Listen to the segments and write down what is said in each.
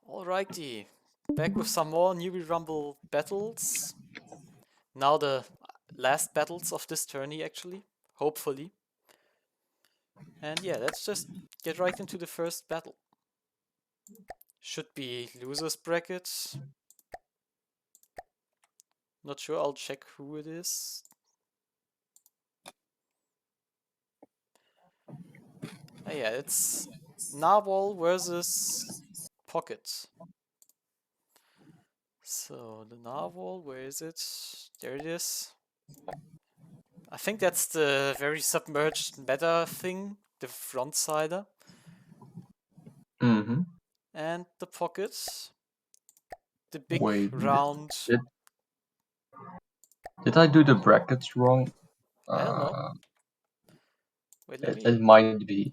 Alrighty, back with some more Newbee Rumble battles. Now the last battles of this tourney, actually, hopefully. And yeah, let's just get right into the first battle. Should be losers bracket. Not sure, I'll check who it is. Yeah, it's Narwhal versus Pocket. So the Narwhal, where is it? There it is. I think that's the very submerged meta thing, the frontsider. Mm-hmm. And the Pocket, the big Wait, round. did I do the brackets wrong? I don't know. Wait, let me. It might be.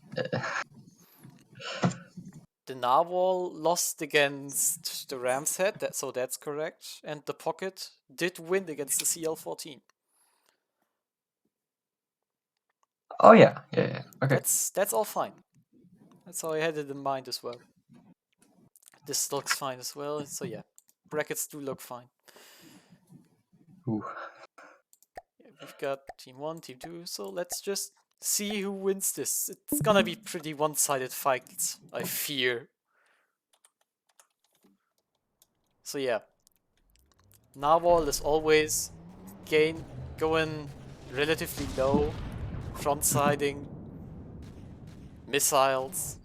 The Narwhal lost against the Ram's Head, so that's correct. And the Pocket did win against the CL14. Oh yeah. Okay. That's all fine. That's how I had it in mind as well. This looks fine as well. So yeah, brackets do look fine. Ooh. Yeah, we've got team 1, team 2. So let's just see who wins this. It's gonna be pretty one-sided fights, I fear. So yeah, Narwhal is always going relatively low, front-siding, missiles,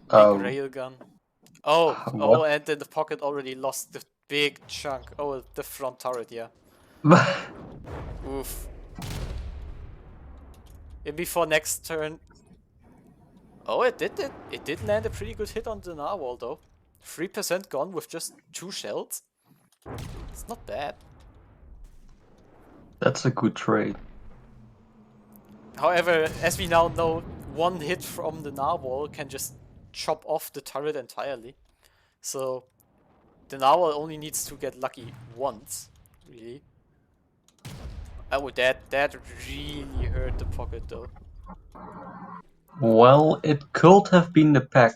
big railgun. Oh, and then the Pocket already lost the big chunk. Oh, the front turret, yeah. Oof. And before next turn. Oh, it did land a pretty good hit on the Narwhal though. 3% gone with just 2 shells. It's not bad. That's a good trade. However, as we now know, one hit from the Narwhal can just chop off the turret entirely. So the Narwhal only needs to get lucky once, really. Oh, that really hurt the Pocket though. Well, it could have been the pack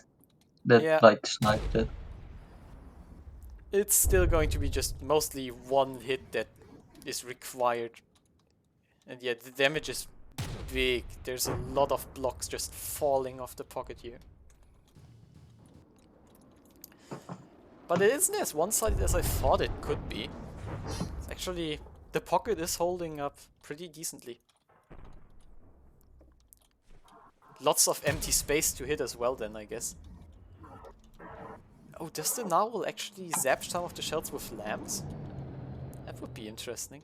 that Yeah. like sniped it. It's still going to be just mostly one hit that is required. And yeah, the damage is big. There's a lot of blocks just falling off the Pocket here. But it isn't as one-sided as I thought it could be. It's actually, the Pocket is holding up pretty decently. Lots of empty space to hit as well then, I guess. Oh, does the Narwhal actually zap some of the shells with lamps? That would be interesting.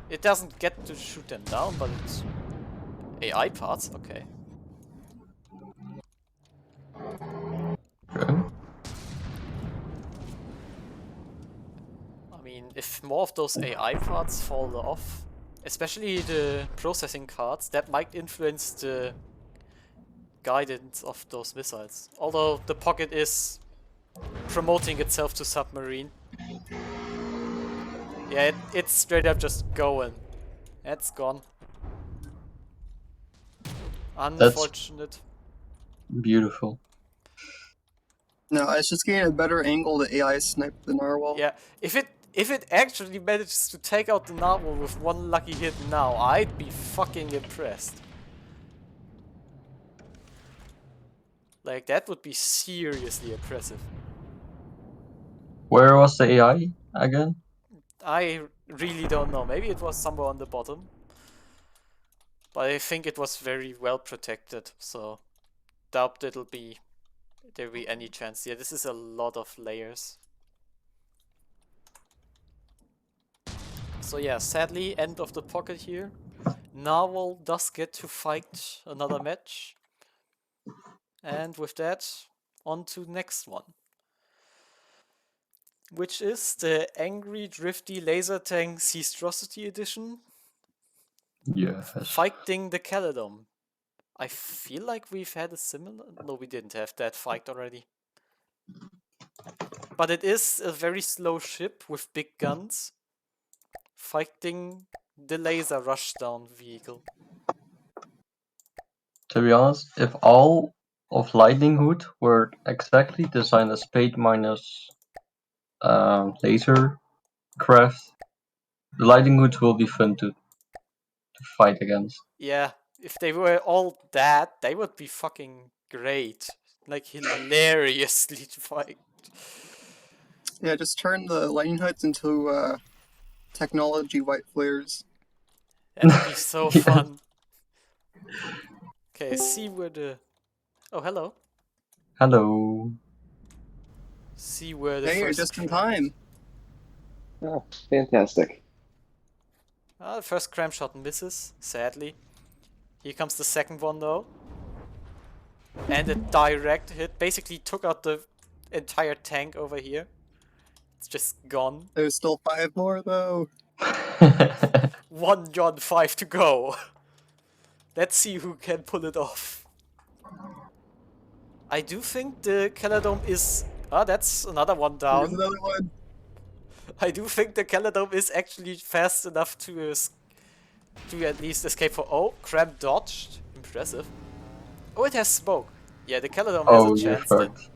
It doesn't get to shoot them down, but it's AI parts, okay. Okay. I mean, if more of those AI parts fall off, especially the processing cards, that might influence the guidance of those missiles. Although the Pocket is promoting itself to submarine. Yeah, it's straight up just going. That's gone. Unfortunate. That's beautiful. No, it's just getting a better angle to AI snipe the Narwhal. Yeah, if it actually manages to take out the Narwhal with one lucky hit now, I'd be fucking impressed. Like, that would be seriously impressive. Where was the AI again? I really don't know. Maybe it was somewhere on the bottom. But I think it was very well protected, so doubt there'll be any chance. Yeah, this is a lot of layers. So yeah, sadly, end of the Pocket here. Narwhal does get to fight another match. And with that, on to the next one. Which is the Angry Drifty Laser Tank Seastrosity Edition. Yes. Fighting the Caledon. I feel like we've had a similar... No, we didn't have that fight already. But it is a very slow ship with big guns. Fighting the laser rushdown vehicle. To be honest, if all of Lightning Hood were exactly designed as Spade minus laser craft, the Lightning Hoods will be fun to fight against. Yeah, if they were all that, they would be fucking great. Like, hilariously to fight. Yeah, just turn the lightning hoods into technology white flares. That would be so Yeah. fun. Okay, see where the... Oh, hello. Hello. See where the Hey, you're first just in cram... time. Oh, fantastic. The first cram shot misses, sadly. Here comes the second one though. And a direct hit. Basically took out the entire tank over here. It's just gone. There's still 5 more though. 1 John 5 to go. Let's see who can pull it off. I do think the Caladome is... Ah, that's another one Here's down. another one. I do think the Caladome is actually fast enough to at least escape for... Oh, Cram dodged. Impressive. Oh, it has smoke. Yeah, the Caladome has Oh, a you're chance then. fucked.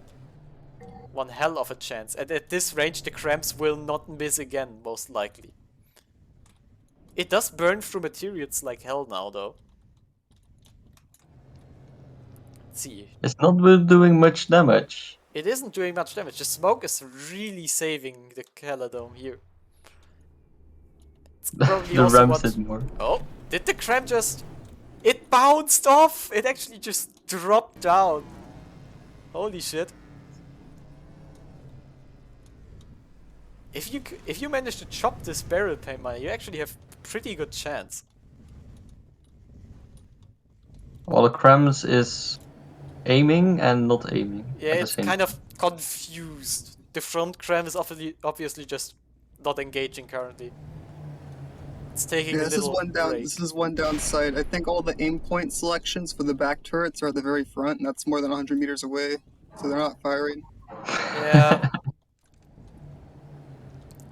One hell of a chance. And at this range, the Cramps will not miss again, most likely. It does burn through materials like hell now, though. Let's see. It's not doing much damage. It isn't doing much damage. The smoke is really saving the Caladome here. It's probably The also Rams what... did more. Oh, did the Cram just... It bounced off! It actually just dropped down. Holy shit. If you manage to chop this barrel paint miner, you actually have a pretty good chance. Well, the Krams is aiming and not aiming Yeah, at the it's same kind time. of confused. The front Cram is obviously just not engaging currently. It's taking Yeah, a this is little one down. break. This is one downside. I think all the aim point selections for the back turrets are at the very front, and that's more than 100 meters away, so they're not firing. Yeah.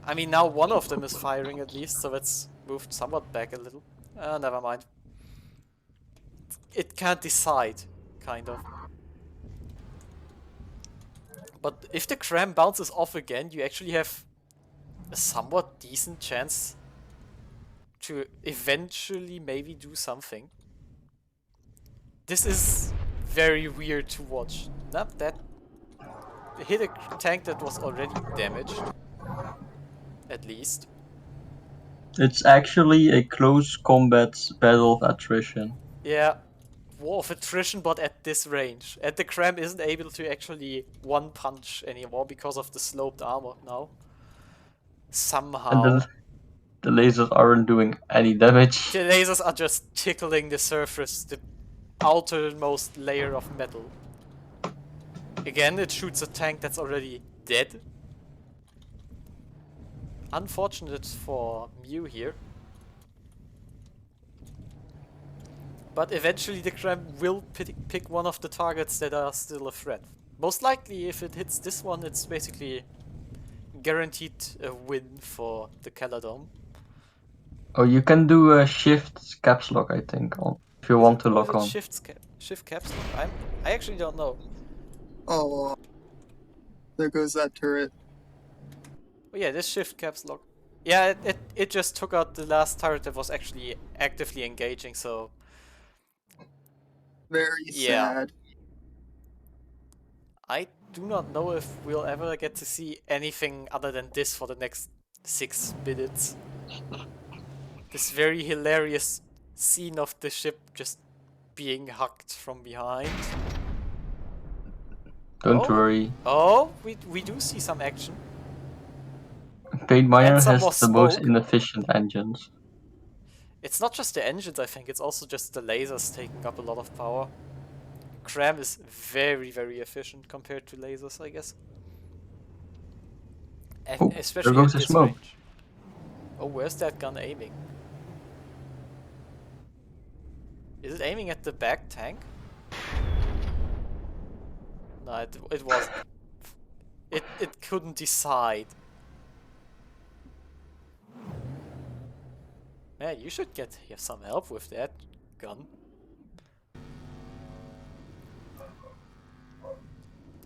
I mean, now one of them is firing at least, so it's moved somewhat back a little. Never mind. It can't decide, kind of. But if the Cram bounces off again, you actually have a somewhat decent chance to eventually maybe do something. This is very weird to watch. Not that hit a tank that was already damaged, at least. It's actually a close combat battle of attrition. Yeah, war of attrition, but at this range. And the Cram isn't able to actually one punch anymore because of the sloped armor now. Somehow. And the lasers aren't doing any damage. The lasers are just tickling the surface, the outermost layer of metal. Again, it shoots a tank that's already dead. Unfortunate for Mew here. But eventually the Cram will pick one of the targets that are still a threat. Most likely, if it hits this one, it's basically guaranteed a win for the Caladome. Oh, you can do a shift caps lock, I think, if you want to Or is lock it on. shift caps lock? I actually don't know. Oh, there goes that turret. Oh yeah, this shift caps lock. Yeah, it just took out the last turret that was actually actively engaging, so... Very Yeah. sad. I do not know if we'll ever get to see anything other than this for the next 6 minutes. This very hilarious scene of the ship just being hugged from behind. Don't worry. Oh, we do see some action. Paint Miner And some has more the most smoke. inefficient engines. It's not just the engines, I think, it's also just the lasers taking up a lot of power. Cram is very, very efficient compared to lasers, I guess. And Oh, especially there goes at the this smoke. range. Oh, where's that gun aiming? Is it aiming at the back tank? No, it wasn't. It couldn't decide. Man, you should get some help with that gun.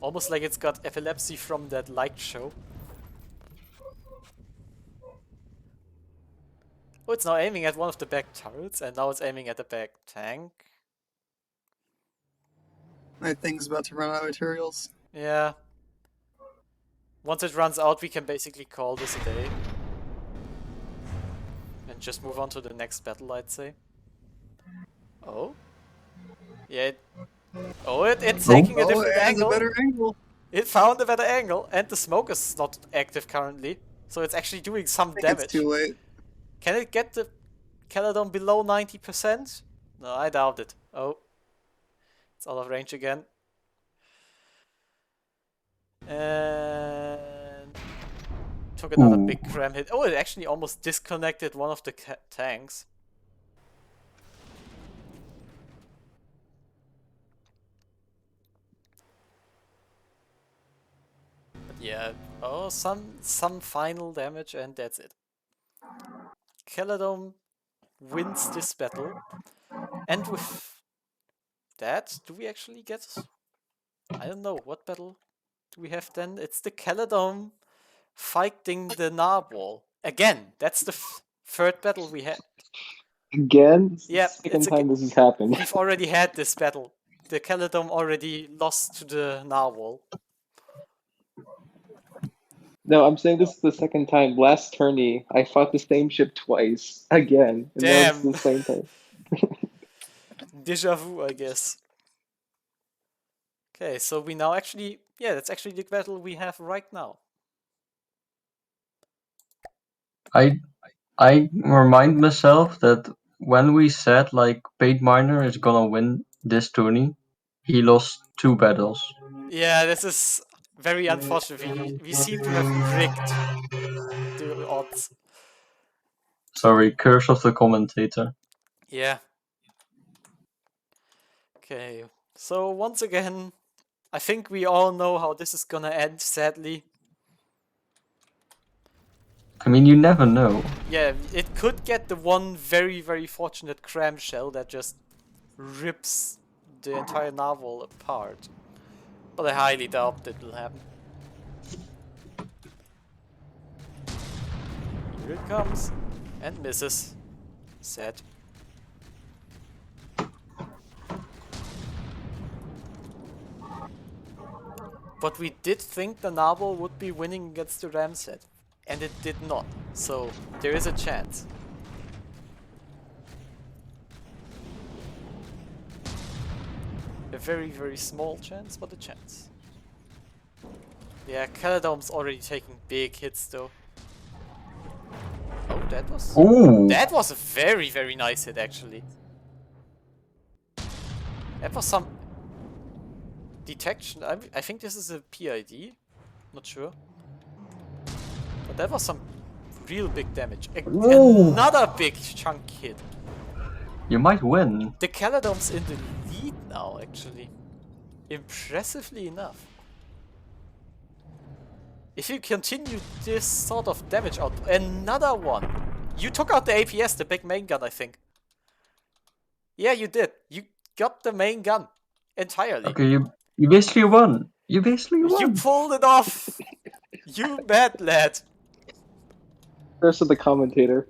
Almost like it's got epilepsy from that light show. Oh, it's now aiming at one of the back turrets, and now it's aiming at the back tank. My thing's about to run out of materials. Yeah. Once it runs out, we can basically call this a day. And just move on to the next battle, I'd say. Oh? Yeah, it's taking a different it has angle. a better angle. It found a better angle, and the smoke is not active currently. So it's actually doing some I think damage. it's too late. Can it get the Caledon below 90%? No, I doubt it. Oh. It's out of range again. And took another big cram hit. Oh, it actually almost disconnected one of the tanks. But yeah, oh, some final damage and that's it. Caledon wins this battle. And with that, do we actually get... I don't know, what battle do we have then? It's the Caledon fighting the Narwhal. Again, that's the third battle we had. Again? Yeah, Second it's time this has happened. We've already had this battle. The Caledon already lost to the Narwhal. No, I'm saying this is the second time. Last tourney, I fought the same ship twice. Again. And now it's Damn. the same time. Deja vu, I guess. Okay, so we now actually... Yeah, that's actually the battle we have right now. I remind myself that when we said like Paid Miner is gonna win this tourney, he lost 2 battles. Yeah, this is very unfortunate. We seem to have rigged the odds. Sorry, curse of the commentator. Yeah. Okay, so once again, I think we all know how this is gonna end, sadly. I mean, you never know. Yeah, it could get the one very, very fortunate cram shell that just rips the entire Narwhal apart. But I highly doubt that will happen. Here it comes. And misses. Sad. But we did think the Narwhal would be winning against the Ramset. And it did not. So there is a chance. A very, very small chance, but a chance. Yeah, Caledon's already taking big hits though. Oh, that was... Ooh! That was a very, very nice hit actually. That was some... detection. I think this is a PID. Not sure. But that was some real big damage. Another big chunk hit. You might win. The Caledon's in the lead now, actually. Impressively enough. If you continue this sort of damage out, another one. You took out the APS, the big main gun, I think. Yeah, you did. You got the main gun entirely. Okay, you basically won. You basically won. You pulled it off. You bad lad. Curse of the commentator.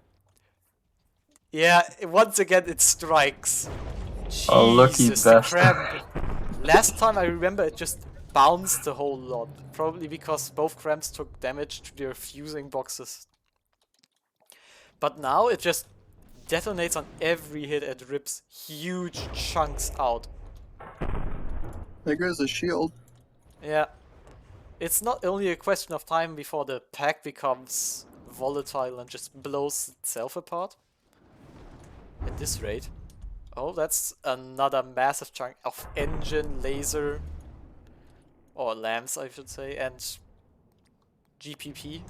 Yeah, once again it strikes. Oh, lucky Jesus, the bastard. crab. Last time I remember it just bounced a whole lot. Probably because both crabs took damage to their fusing boxes. But now it just detonates on every hit and rips huge chunks out. There goes the shield. Yeah. It's not only a question of time before the pack becomes volatile and just blows itself apart. At this rate. Oh, that's another massive chunk of engine, laser, or lamps I should say, and GPP.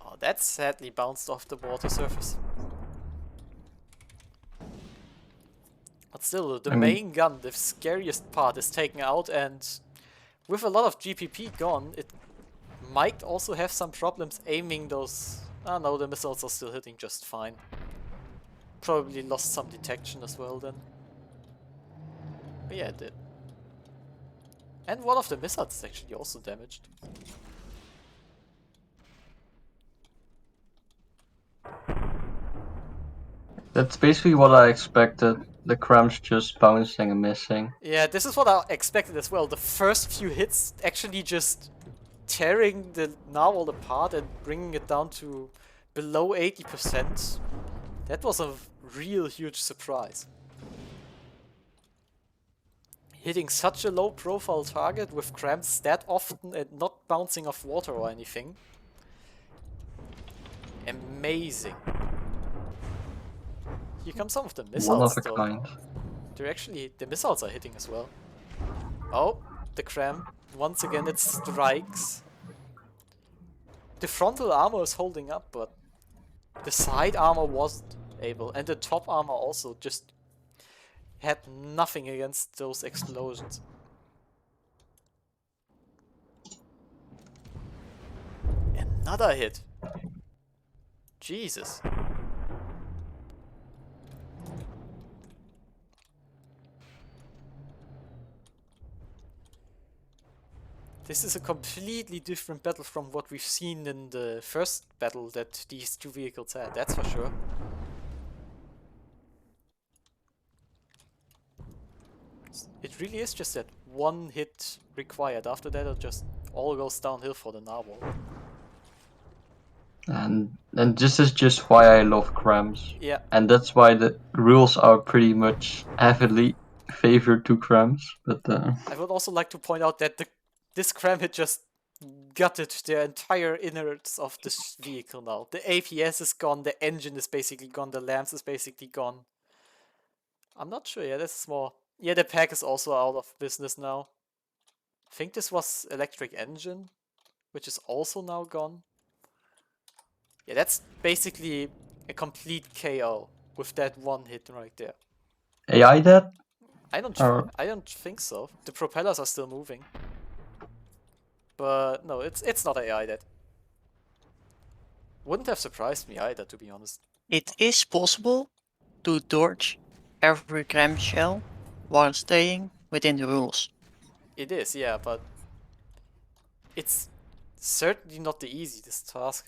Oh, that sadly bounced off the water surface. But still, the main gun, the scariest part, is taken out, and with a lot of GPP gone, it might also have some problems aiming those... Ah no, the missiles are still hitting just fine. Probably lost some detection as well then. But yeah, it did. And one of the missiles is actually also damaged. That's basically what I expected. The cramps just bouncing and missing. Yeah, this is what I expected as well. The first few hits actually just tearing the narwhal apart and bringing it down to below 80%. That was a real huge surprise. Hitting such a low profile target with cramps that often and not bouncing off water or anything. Amazing. Here come some of the One missiles of a though. kind. The missiles are hitting as well. Oh, the cram. Once again it strikes. The frontal armor is holding up, but the side armor wasn't able. And the top armor also just had nothing against those explosions. Another hit. Jesus. This is a completely different battle from what we've seen in the first battle that these two vehicles had, that's for sure. It really is just that one hit required. After that it just all goes downhill for the narwhal. And this is just why I love cramps. Yeah, And that's why the rules are pretty much heavily favored to cramps. But I would also like to point out that this cram hit just gutted the entire innards of this vehicle now. The APS is gone, the engine is basically gone, the lamps is basically gone. I'm not sure, yeah, this is more... Yeah, the pack is also out of business now. I think this was electric engine, which is also now gone. Yeah, that's basically a complete KO with that one hit right there. AI dead? I don't think so. The propellers are still moving. But no, it's not AI dead. Wouldn't have surprised me either, to be honest. It is possible to dodge every clamshell while staying within the rules. It is, yeah, but it's certainly not the easiest task.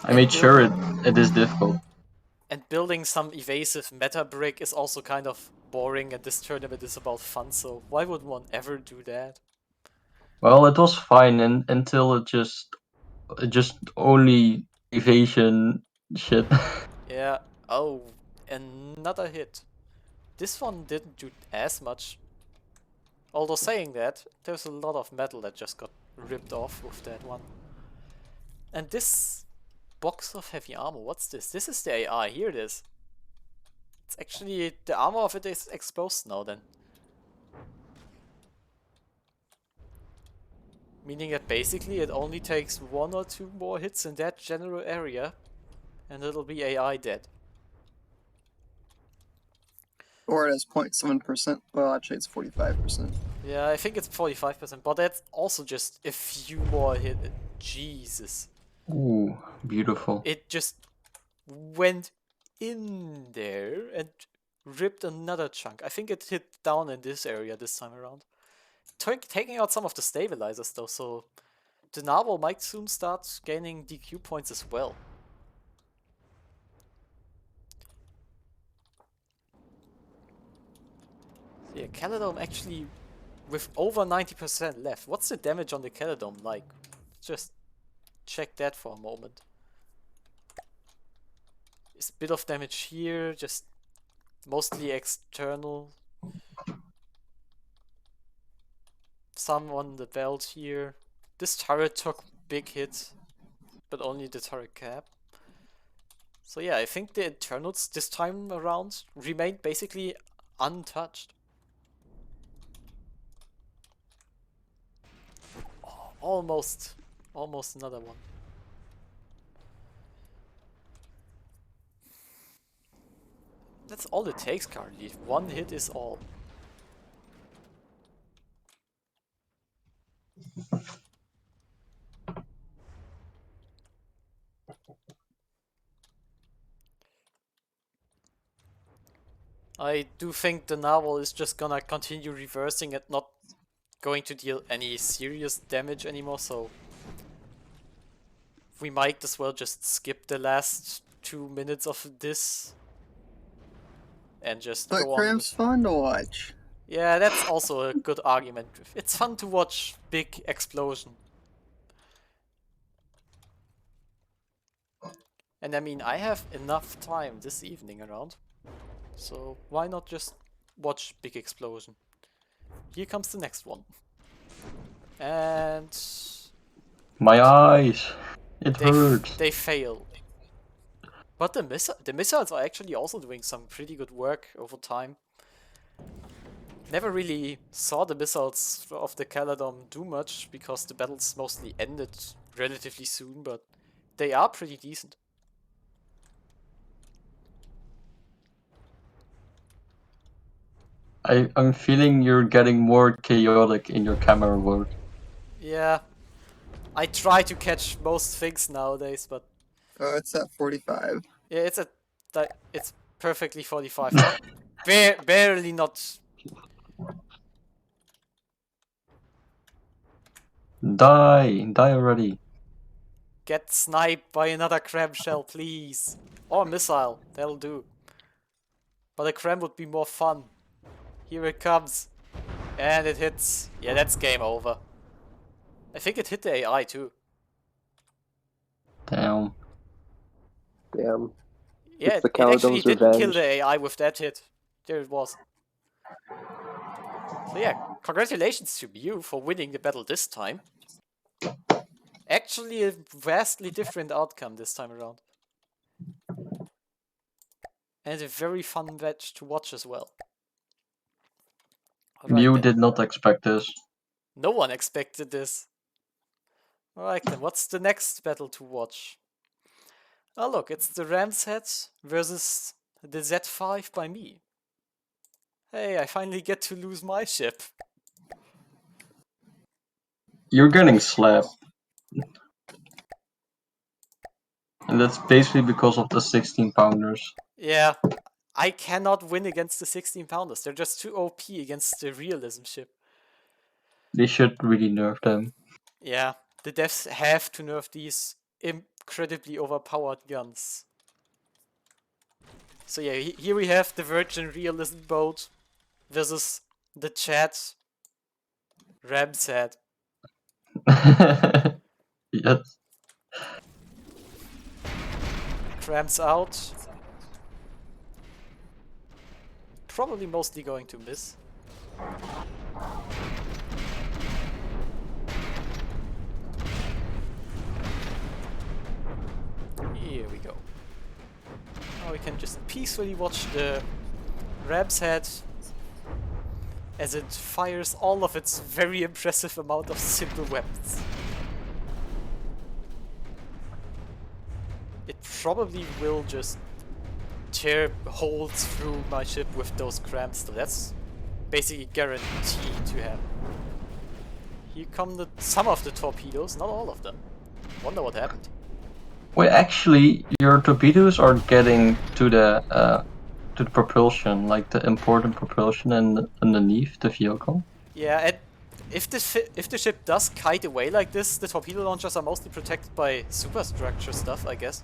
I made sure it is difficult. And building some evasive meta brick is also kind of boring, and this tournament is about fun, so why would one ever do that? Well, it was fine until it just only evasion shit. Yeah, oh, another hit. This one didn't do as much. Although saying that, there's a lot of metal that just got ripped off with that one. And this box of heavy armor, what's this? This is the AI, here it is. It's actually, the armor of it is exposed now then. Meaning that basically it only takes 1 or 2 more hits in that general area and it'll be AI dead. Or it has 0.7%. Well, actually, it's 45%. Yeah, I think it's 45%, but that's also just a few more hits. Jesus. Ooh, beautiful. It just went in there and ripped another chunk. I think it hit down in this area this time around. Taking out some of the stabilizers though, so the narwhal might soon start gaining DQ points as well. Yeah, Calidome actually with over 90% left. What's the damage on the Calidome like? Just check that for a moment. It's a bit of damage here, just mostly external. Some on the belt here. This turret took big hit, but only the turret cap. So yeah, I think the internals this time around remained basically untouched. Oh, almost another one. That's all it takes currently. One hit is all. I do think the naval is just gonna continue reversing and not going to deal any serious damage anymore, so we might as well just skip the last 2 minutes of this and just But go on Cram's with... fun to watch. Yeah, that's also a good argument. It's fun to watch big explosion. And I mean, I have enough time this evening around, so why not just watch big explosion? Here comes the next one. And My eyes! It hurts! they fail. But the missiles are actually also doing some pretty good work over time. Never really saw the missiles of the Caladon do much because the battles mostly ended relatively soon, but they are pretty decent. I'm feeling you're getting more chaotic in your camera work. Yeah, I try to catch most things nowadays, but It's at 45. yeah, it's perfectly 45. Not barely not. Die already. Get sniped by another crab shell, please. Or missile, that'll do. But a cram would be more fun. Here it comes. And it hits. Yeah, that's game over. I think it hit the AI too. Damn. Damn. Yeah, It's the it actually Caledon's didn't kill revenge. the AI with that hit. There it was. So yeah, congratulations to you for winning the battle this time. Actually a vastly different outcome this time around. And a very fun match to watch as well. Alright You then. did not expect this. No one expected this. Alright then, what's the next battle to watch? Oh look, it's the Ram's Head versus the Z5 by me. Hey, I finally get to lose my ship. You're getting slapped. And that's basically because of the 16-pounders. Yeah, I cannot win against the 16-pounders. They're just too OP against the realism ship. They should really nerf them. Yeah, the devs have to nerf these incredibly overpowered guns. So yeah, here we have the Virgin Realism boat versus the Chat Ram's Head. Yes. Cramps out. Probably mostly going to miss. Here we go. Now we can just peacefully watch the Ram's Head as it fires all of its very impressive amount of simple weapons. It probably will just tear holes through my ship with those cramps, so that's basically guaranteed to happen. Here come some of the torpedoes, not all of them. Wonder what happened. Wait, actually, your torpedoes are getting to the propulsion, like the important propulsion and underneath the vehicle. Yeah, and if the ship does kite away like this, the torpedo launchers are mostly protected by superstructure stuff, I guess.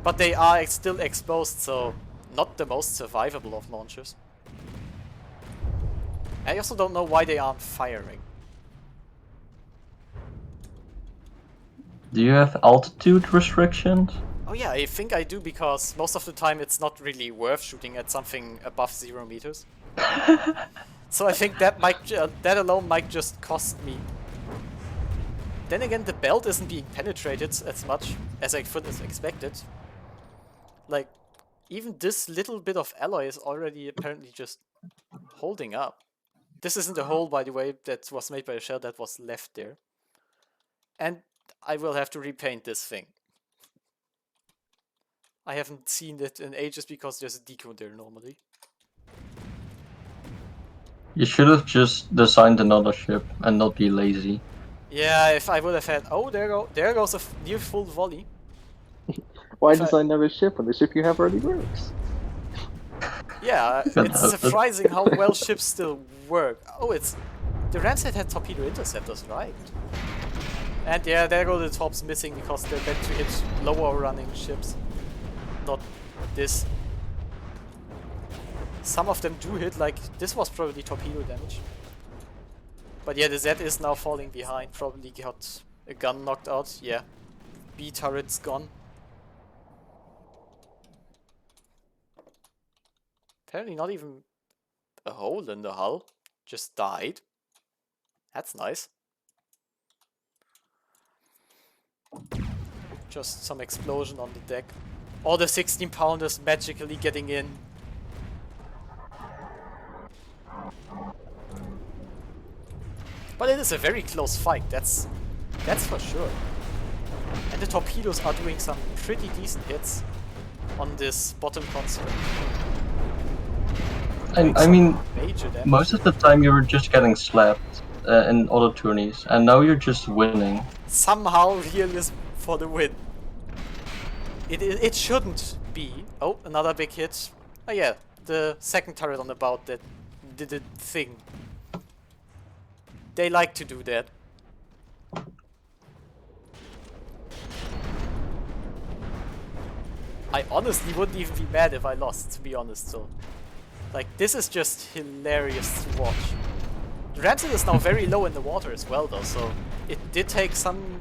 But they are still exposed, so not the most survivable of launchers. I also don't know why they aren't firing. Do you have altitude restrictions? Oh yeah, I think I do, because most of the time it's not really worth shooting at something above 0 meters. So I think that that alone might just cost me. Then again, the belt isn't being penetrated as much as I would have expected. Like, even this little bit of alloy is already apparently just holding up. This isn't a hole, by the way, that was made by a shell that was left there. And I will have to repaint this thing. I haven't seen it in ages because there's a deco there normally. You should have just designed another ship and not be lazy. Yeah, if I would have had... Oh, there goes a near full volley. Why design another ship when the ship you have already works? Yeah, Can't it's help it. surprising how well ships still work. Oh, it's... The Ramsat had torpedo interceptors, right? And yeah, there go the tops missing because they're meant to hit lower running ships. Not this. Some of them do hit, like this was probably torpedo damage. But yeah, the Z is now falling behind, probably got a gun knocked out. Yeah, B turret's gone. Apparently not even a hole in the hull, just died. That's nice. Just some explosion on the deck. All the 16 pounders magically getting in. But it is a very close fight, that's for sure. And the torpedoes are doing some pretty decent hits on this bottom console. And I mean, Major damage. most of the time you were just getting slapped in other tourneys, and now you're just winning. Somehow realism for the win. It shouldn't be. Oh, another big hit. Oh yeah, the second turret on the bout that did a thing. They like to do that. I honestly wouldn't even be mad if I lost, to be honest, so. Like, this is just hilarious to watch. The Ramsat is now very low in the water as well, though, so it did take some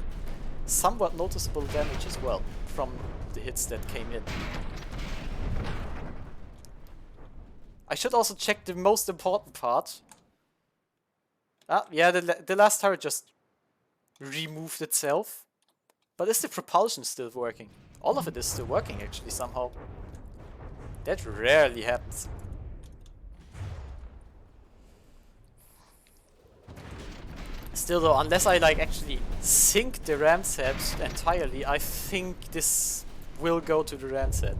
somewhat noticeable damage as well from the hits that came in. I should also check the most important part. Ah, yeah, the last turret just removed itself. But is the propulsion still working? All of it is still working, actually, somehow. That rarely happens. Still though, unless I like actually sink the Ramsat entirely, I think this will go to the Ramsat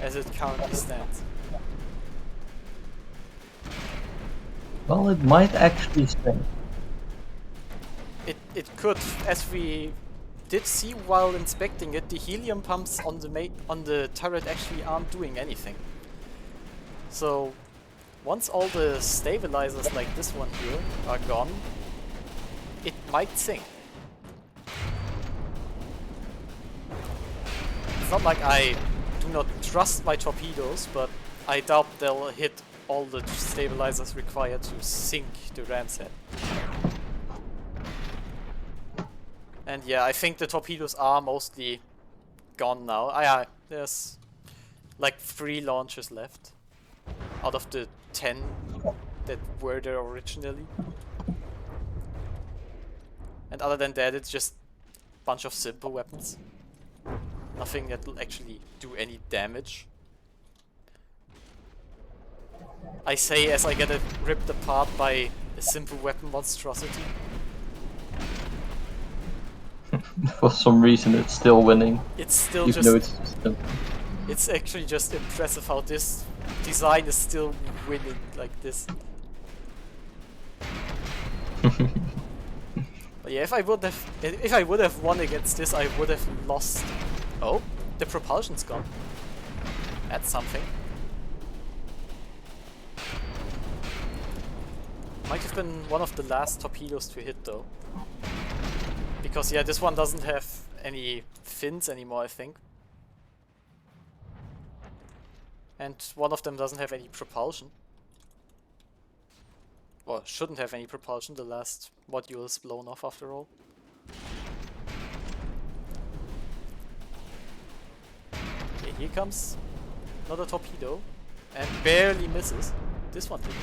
as it currently stands. Well, it might actually stay. It could, as we did see while inspecting it, the helium pumps on the turret actually aren't doing anything. So once all the stabilizers like this one here are gone, it might sink. It's not like I do not trust my torpedoes, but I doubt they'll hit all the stabilizers required to sink the Ramsat. And yeah, I think the torpedoes are mostly gone now. Yeah, there's like 3 launches left out of the 10 that were there originally. And other than that, it's just a bunch of simple weapons. Nothing that will actually do any damage. I say as I get it ripped apart by a simple weapon monstrosity. For some reason, it's still winning. It's still Even just... though it's simple. It's actually just impressive how this design is still winning like this. But yeah, if I would have won against this, I would have lost. Oh, the propulsion's gone. That's something. Might have been one of the last torpedoes to hit though. Because yeah, this one doesn't have any fins anymore, I think. And one of them doesn't have any propulsion. Well, shouldn't have any propulsion, the last module is blown off after all. Okay, here comes another torpedo. And barely misses. This one didn't.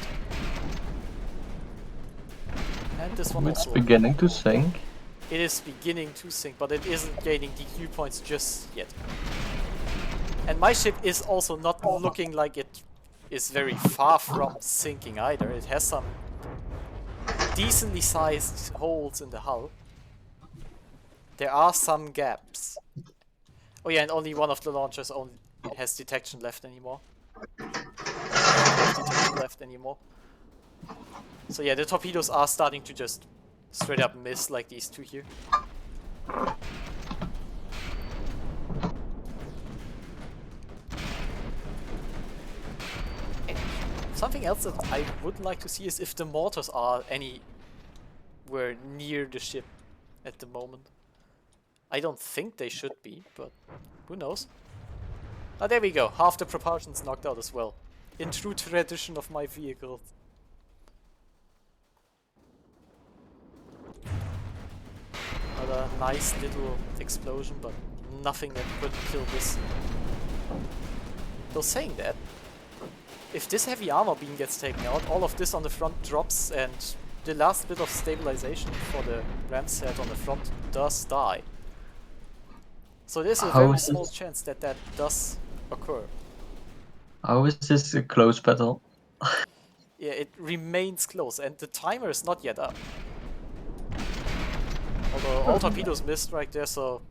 And this one It's also. beginning to sink. It is beginning to sink, but it isn't gaining DQ points just yet. And my ship is also not looking like it is very far from sinking either. It has some decently sized holes in the hull. There are some gaps. Oh yeah, and only one of the launchers only has detection left anymore. So yeah, the torpedoes are starting to just straight up miss like these two here. Something else that I would like to see is if the mortars are anywhere near the ship at the moment. I don't think they should be, but who knows? Ah, there we go. Half the propulsion's knocked out as well. In true tradition of my vehicle. Another nice little explosion, but nothing that could kill this. Though saying that, if this heavy armor beam gets taken out, all of this on the front drops, and the last bit of stabilization for the ramset on the front does die. So there's a very small chance that that does occur. How is this a close battle? Yeah, it remains close, and the timer is not yet up. Although all torpedoes missed right there, so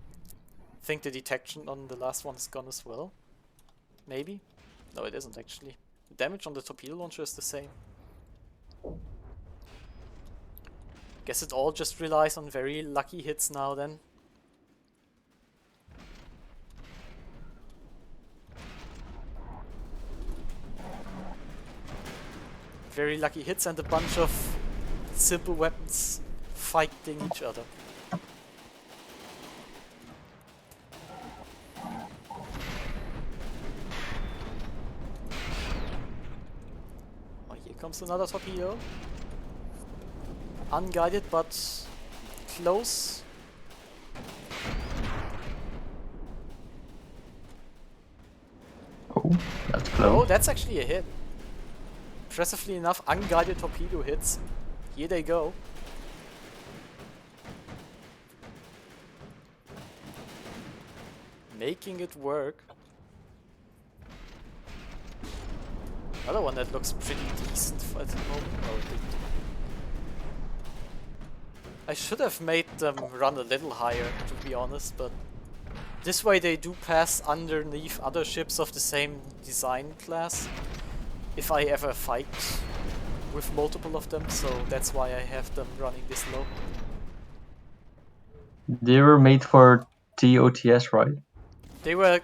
I think the detection on the last one is gone as well. Maybe? No, it isn't actually. The damage on the torpedo launcher is the same. Guess it all just relies on very lucky hits now then. Very lucky hits and a bunch of simple weapons fighting each other. Oh, here comes another torpedo. Unguided but close. Oh, that's close. Oh, that's actually a hit. Impressively enough, unguided torpedo hits. Here they go. Making it work. Another one that looks pretty decent at the moment. Oh, it didn't. I should have made them run a little higher, to be honest, but this way they do pass underneath other ships of the same design class. If I ever fight with multiple of them, so that's why I have them running this low. They were made for TOTS, right? They were...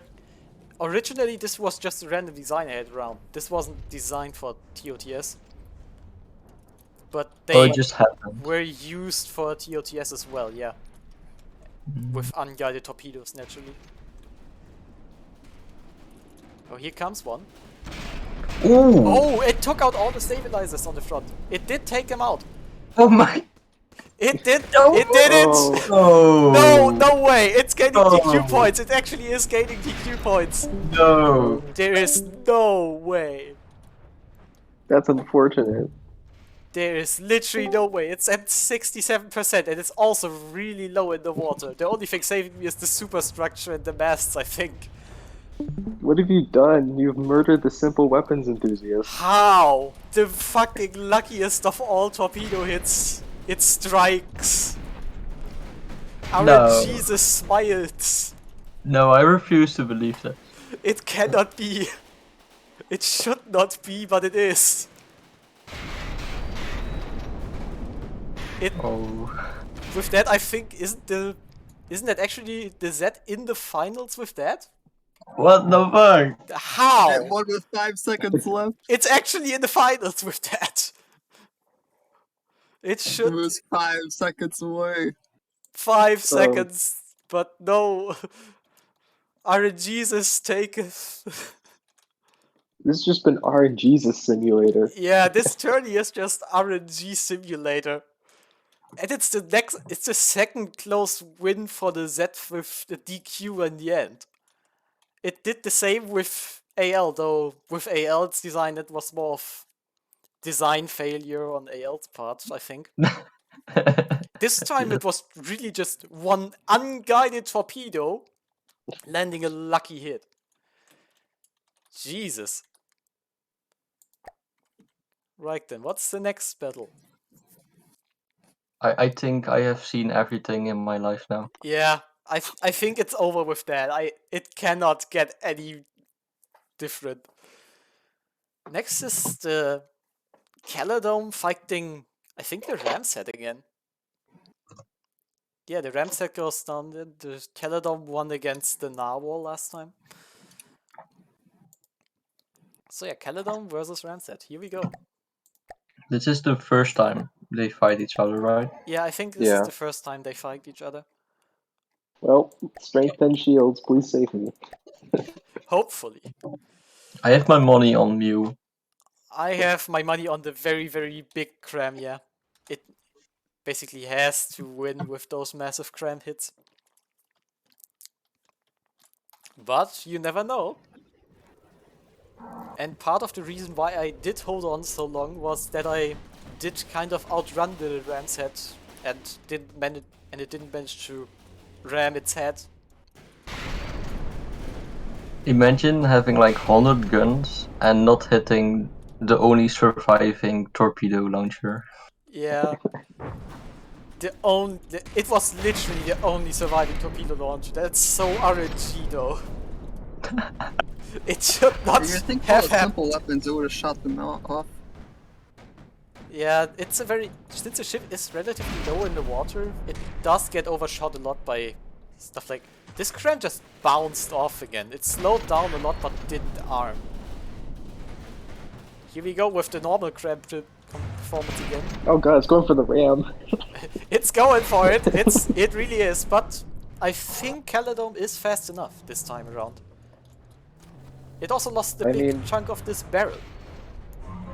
Originally this was just a random design I had around. This wasn't designed for TOTS. But Oh, they it just happened. were used for TOTS as well, yeah. With unguided torpedoes, naturally. Oh, here comes one. Ooh! Oh, it took out all the stabilizers on the front. It did take them out. Oh my! It did. No! It did it. Oh! No, no way. It's gaining DQ Oh. points. It actually is gaining DQ points. No! There is no way. That's unfortunate. There is literally no way. It's at 67% and it's also really low in the water. The only thing saving me is the superstructure and the masts, I think. What have you done? You've murdered the simple weapons enthusiast. How? The fucking luckiest of all torpedo hits. It strikes. Our No. Jesus smiles. No, I refuse to believe that. It cannot be. It should not be, but it is. It Oh. with that I think isn't that actually the Z in the finals with that? What the fuck? How? At 1 with 5 seconds left. It's actually in the finals with that. It It should was 5 seconds away. 5 seconds, but no. RNG's taketh. This has just been RNG's simulator. Yeah, this tourney is just RNG simulator. And it's the second close win for the Z with the DQ in the end. It did the same with AL, though with AL's design it was more of design failure on AL's part, I think. This time it was really just one unguided torpedo landing a lucky hit. Jesus. Right then, what's the next battle? I think I have seen everything in my life now. Yeah, I think it's over with that. It cannot get any different. Next is the Caledon fighting, I think the Ramset again. Yeah, the Ramset goes down. The Caledon won against the Narwhal last time. So yeah, Caledon versus Ramset. Here we go. This is the first time they fight each other, right? Yeah, I think this is the first time they fight each other. Well, strength 10 shields, please save me. Hopefully. I have my money on Mew. I have my money on the very, very big cram, yeah. It basically has to win with those massive cram hits. But you never know. And part of the reason why I did hold on so long was that I did kind of outrun the ram's head and it didn't manage to ram its head. Imagine having like 100 guns and not hitting the only surviving torpedo launcher. Yeah. It was literally the only surviving torpedo launcher. That's so RNG though. It should not You think have all the simple happened. weapons, it would have shot them off. Yeah, it's a very... Since the ship is relatively low in the water, it does get overshot a lot by stuff like... This cram just bounced off again. It slowed down a lot but didn't arm. Here we go with the normal cram performance again. Oh god, it's going for the ram. It's going for it. It really is. But I think Caledon is fast enough this time around. It also lost a big chunk of this barrel.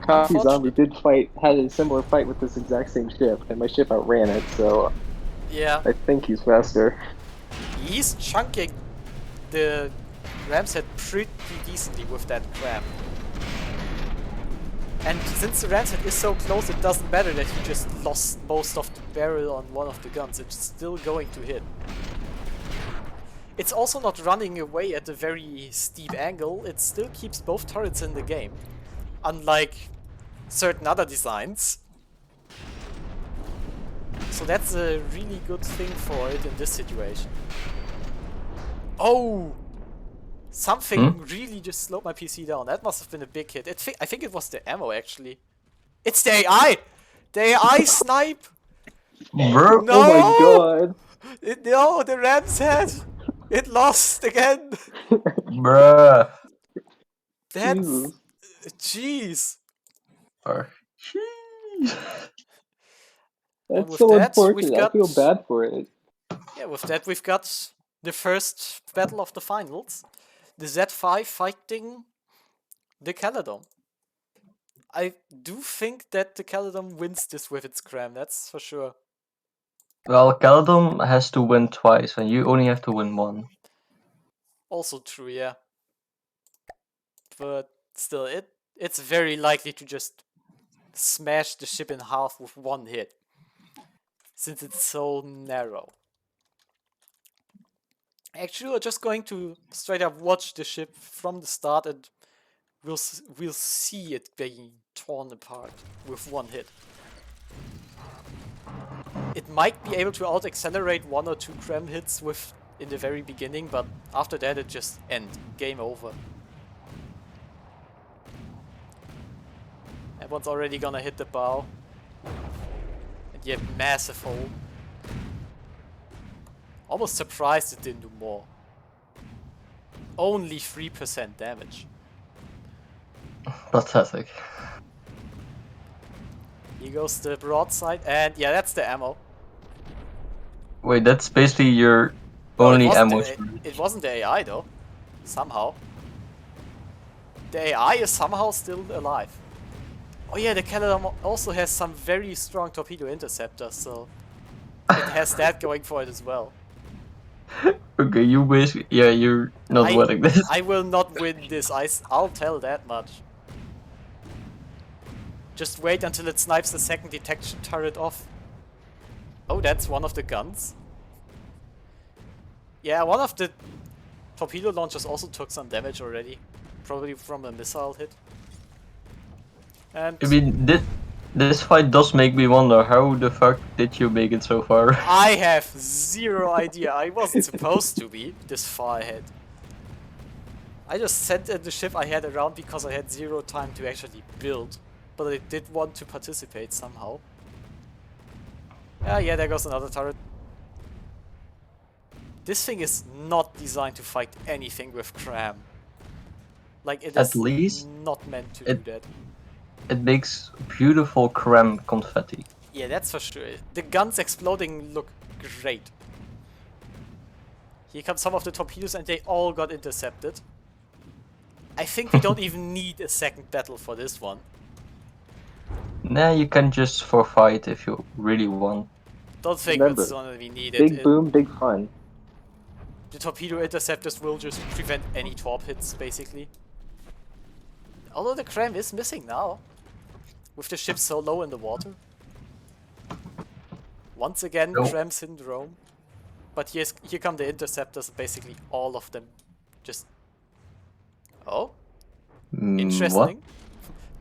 Coffee Zombie had a similar fight with this exact same ship, and my ship outran it, so yeah, I think he's faster. He's chunking the ram's head pretty decently with that cram. And since the ram's head is so close, it doesn't matter that he just lost most of the barrel on one of the guns. It's still going to hit. It's also not running away at a very steep angle. It still keeps both turrets in the game. Unlike certain other designs. So that's a really good thing for it in this situation. Oh! Something really just slowed my PC down. That must have been a big hit. I think it was the ammo actually. It's the AI! The AI snipe! Bro. No! Oh my god! No, the ram's head! It lost again! Bruh. That's... Jeez! That's so unfortunate. I feel bad for it. Yeah, with that we've got the first battle of the finals. The Z5 fighting the Caledon. I do think that the Caledon wins this with its cram, that's for sure. Well, Caledon has to win twice, and you only have to win one. Also true, yeah. But still, it's very likely to just smash the ship in half with one hit. Since it's so narrow. Actually, we're just going to straight up watch the ship from the start and we'll see it being torn apart with one hit. It might be able to out-accelerate 1 or 2 cram hits in the very beginning, but after that it just ends. Game over. That one's already gonna hit the bow. And you have massive hole. Almost surprised it didn't do more. Only 3% damage. Pathetic. Here goes the broadside, and yeah, that's the ammo. Wait, that's basically your Well, only ammo. It wasn't the AI though. Somehow. The AI is somehow still alive. Oh yeah, the Caledon also has some very strong torpedo interceptors, so it has that going for it as well. Okay, you basically, yeah, you're not winning this. I will not win this, I'll tell that much. Just wait until it snipes the second detection turret off. Oh, that's one of the guns. Yeah, one of the torpedo launchers also took some damage already. Probably from a missile hit. And I mean, this fight does make me wonder, how the fuck did you make it so far? I have zero idea. I wasn't supposed to be this far ahead. I just sent in the ship I had around because I had zero time to actually build. But I did want to participate somehow. Yeah, there goes another turret. This thing is not designed to fight anything with cram. Like, it At is least not meant to it- do that. It makes beautiful cram confetti. Yeah, that's for sure. The guns exploding look great. Here come some of the torpedoes and they all got intercepted. I think we don't even need a second battle for this one. Nah, you can just forfeit if you really want. Don't think Remember, it's gonna be needed. Big boom, big fun. The torpedo interceptors will just prevent any torp hits, basically. Although the cram is missing now. With the ship so low in the water. Once again, No. cram syndrome. But here come the interceptors, basically all of them just... Oh, What? interesting.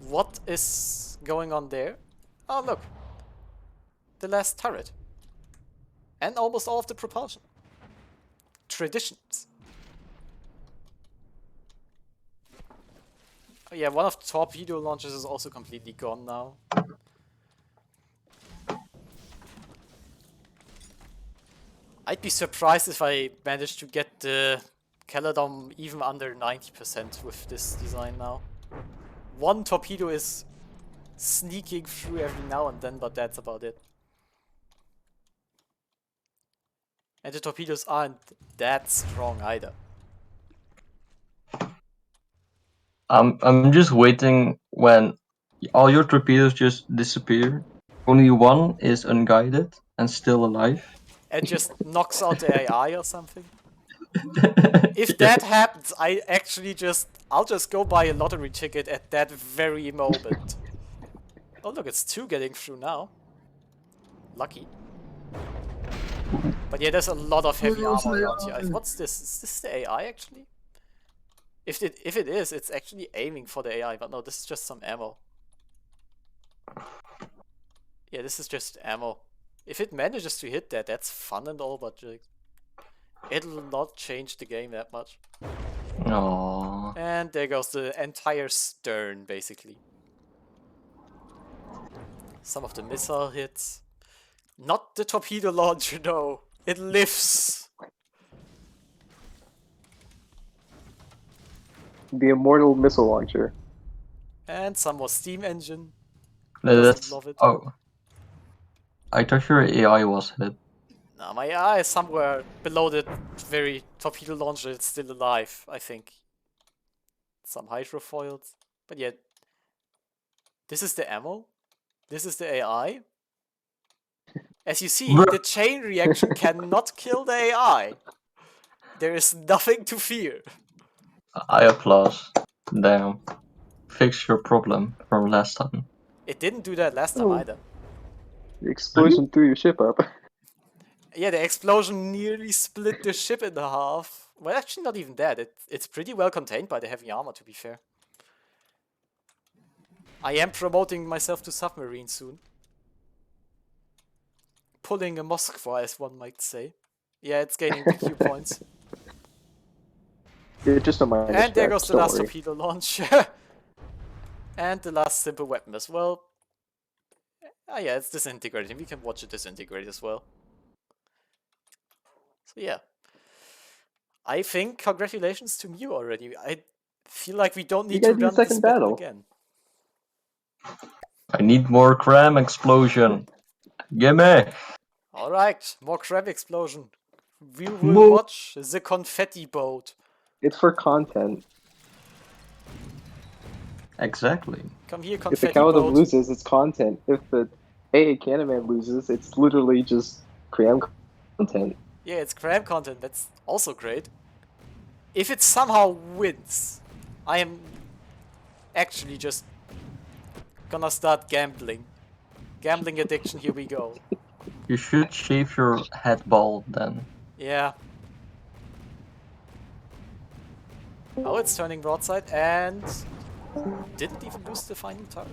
What is going on there? Oh, look. The last turret. And almost all of the propulsion. Traditions. Oh yeah, one of the torpedo launchers is also completely gone now. I'd be surprised if I managed to get the Caledon even under 90% with this design now. One torpedo is sneaking through every now and then, but that's about it. And the torpedoes aren't that strong either. I'm just waiting when all your torpedoes just disappear. Only one is unguided and still alive. And just knocks out the AI or something. If that happens, I'll just go buy a lottery ticket at that very moment. Oh look, it's 2 getting through now. Lucky. But yeah, there's a lot of heavy armor around here. What's this? Is this the AI actually? If it is, it's actually aiming for the AI, but no, this is just some ammo. Yeah, this is just ammo. If it manages to hit that, that's fun and all, but it'll not change the game that much. Aww. And there goes the entire stern, basically. Some of the missile hits. Not the torpedo launcher, no. It lives. The immortal missile launcher. And some more steam engine. No, Doesn't that's... love it. Oh. I thought your AI was hit. Nah, my eye is somewhere below the very torpedo launcher. It's still alive, I think. Some hydrofoils. But yeah. This is the ammo. This is the AI. As you see, the chain reaction cannot kill the AI. There is nothing to fear. I applaud. Damn. Fix your problem from last time. It didn't do that last time Oh. either. The explosion threw your ship up. Yeah, the explosion nearly split the ship in half. Well, actually not even that. It's pretty well contained by the heavy armor, to be fair. I am promoting myself to submarine soon. Pulling a Moskva, as one might say. Yeah, it's gaining PQ points. You're just a minus And there check, goes the don't last worry. torpedo launch. And the last simple weapon as well. Ah yeah, it's disintegrating. We can watch it disintegrate as well. So yeah. I think congratulations to Mew already. I feel like we don't need to gotta do the run this second battle battle. again. I need more cram explosion. Gimme! Alright, more crab explosion. We will More. watch the confetti boat. It's for content. Exactly. Come here, If the confetti Caledon boat. loses, it's content. If the AA Candyman loses, it's literally just cram content. Yeah, it's crab content. That's also great. If it somehow wins, I am actually just gonna start gambling. Gambling addiction, here we go. You should shave your head bald then. Yeah. Oh, it's turning broadside and didn't even lose the final turret.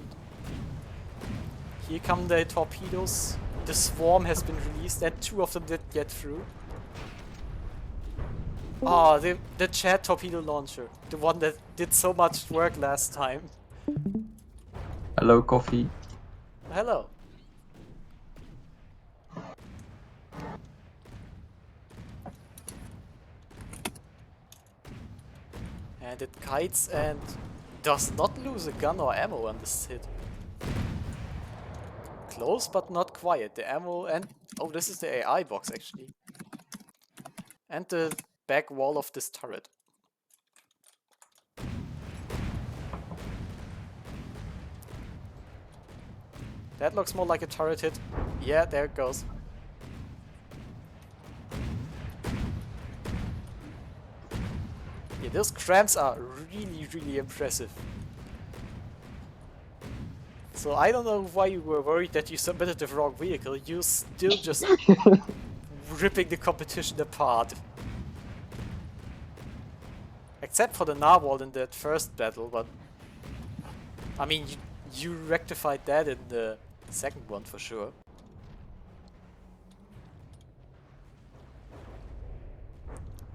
Here come the torpedoes. The swarm has been released and 2 of them did get through. Ah, the Chad torpedo launcher. The one that did so much work last time. Hello, coffee. Hello. And it kites and does not lose a gun or ammo on this hit. Close but not quiet. The ammo and... Oh, this is the AI box actually. And the back wall of this turret. That looks more like a turret hit. Yeah, there it goes. Yeah, those cramps are really, really impressive. So I don't know why you were worried that you submitted the wrong vehicle. You're still just ripping the competition apart. Except for the narwhal in that first battle, but... I mean, you rectified that in the second one for sure.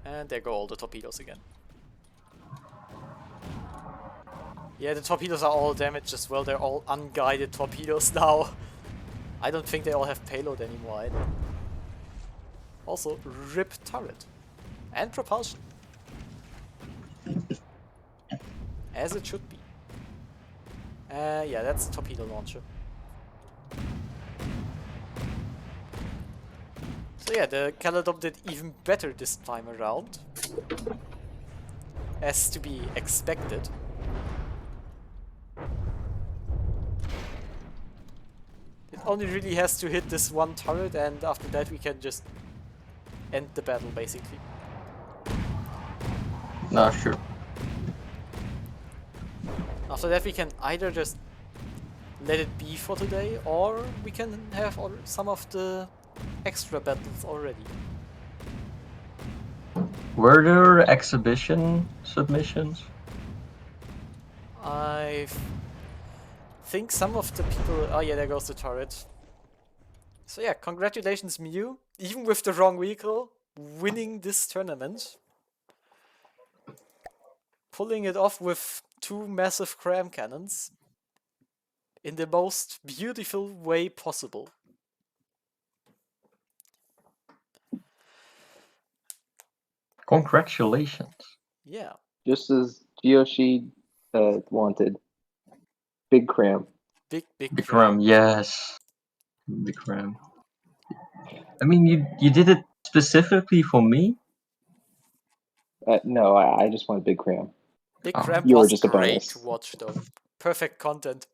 And there go all the torpedoes again. Yeah, the torpedoes are all damaged as well. They're all unguided torpedoes now. I don't think they all have payload anymore either. Also, RIP turret. And propulsion. As it should be. Yeah, that's a torpedo launcher. So yeah, the Caledon did even better this time around. As to be expected. It only really has to hit this one turret, and after that we can just end the battle basically. Nah, sure. After that we can either just let it be for today, or we can have some of the extra battles already. Were there exhibition submissions? I think some of the people... Oh yeah, there goes the turret. So yeah, congratulations Mew, even with the wrong vehicle, winning this tournament. Pulling it off with 2 massive cram cannons. In the most beautiful way possible. Congratulations. Yeah. Just as Yoshi wanted. Big cram. Big Big cram. Ram, yes. Big Ram. I mean, you did it specifically for me? No, I just wanted big cram. Big Oh. cram You were was just a great bonus. to watch though. Perfect content.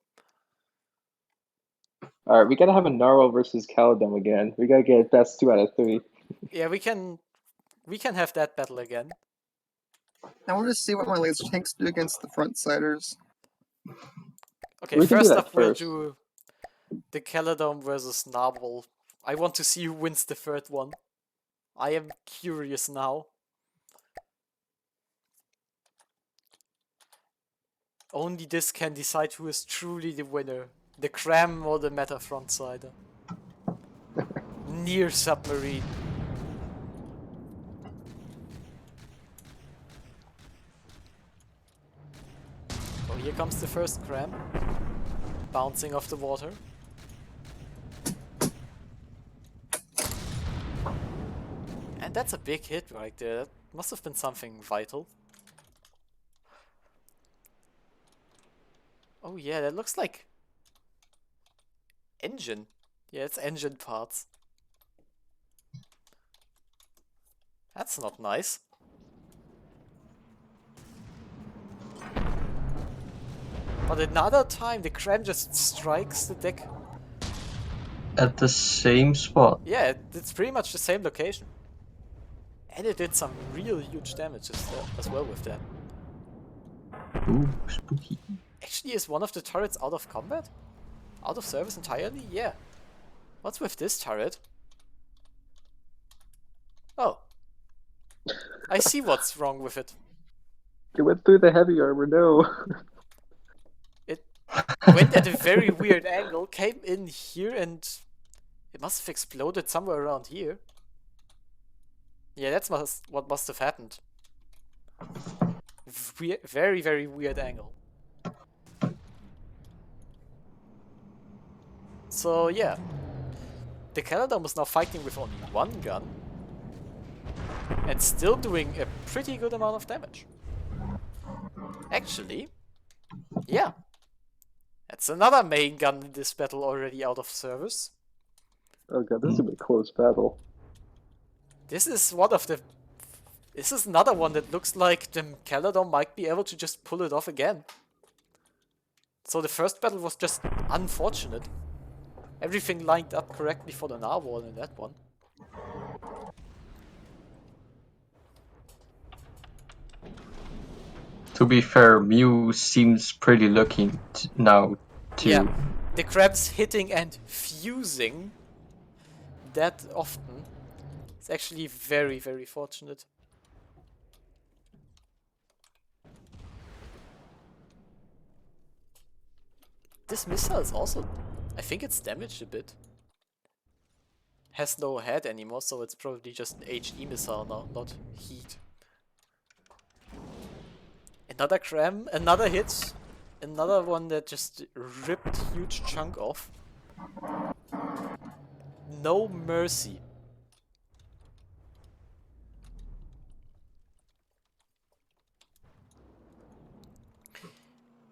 Alright, we gotta have a Narwhal versus Caledon again. We gotta get best 2 out of 3. Yeah, we can have that battle again. I want to see what my laser tanks do against the front-siders. Okay, We can do first that up we'll first. do the Caledon versus Narwhal. I want to see who wins the third one. I am curious now. Only this can decide who is truly the winner. The Cram or the Meta Frontsider. Near submarine. Oh, here comes the first Cram. Bouncing off the water. And that's a big hit right there. That must have been something vital. Oh yeah, that looks like engine. Yeah, it's engine parts. That's not nice. But another time the Cram just strikes the deck. At the same spot. Yeah, it's pretty much the same location. And it did some real huge damage as well with that. Ooh, spooky. Actually, is one of the turrets out of combat? Out of service entirely? Yeah. What's with this turret? Oh. I see what's wrong with it. It went through the heavy armor, no. It went at a very weird angle, came in here, and it must have exploded somewhere around here. Yeah, that's what must have happened. Very, very weird angle. So yeah, the Caledon was now fighting with only 1 gun and still doing a pretty good amount of damage. Actually, yeah. That's another main gun in this battle already out of service. Oh god, this is a bit close battle. This is one of the... This is another one that looks like the Caledon might be able to just pull it off again. So the first battle was just unfortunate. Everything lined up correctly for the narwhal in that one. To be fair, Mew seems pretty lucky now too. Yeah, the crabs hitting and fusing that often. It's actually very, very fortunate. This missile is also... I think it's damaged a bit. Has no head anymore, so it's probably just an HE missile now, not heat. Another cram, another hit. Another one that just ripped huge chunk off. No mercy.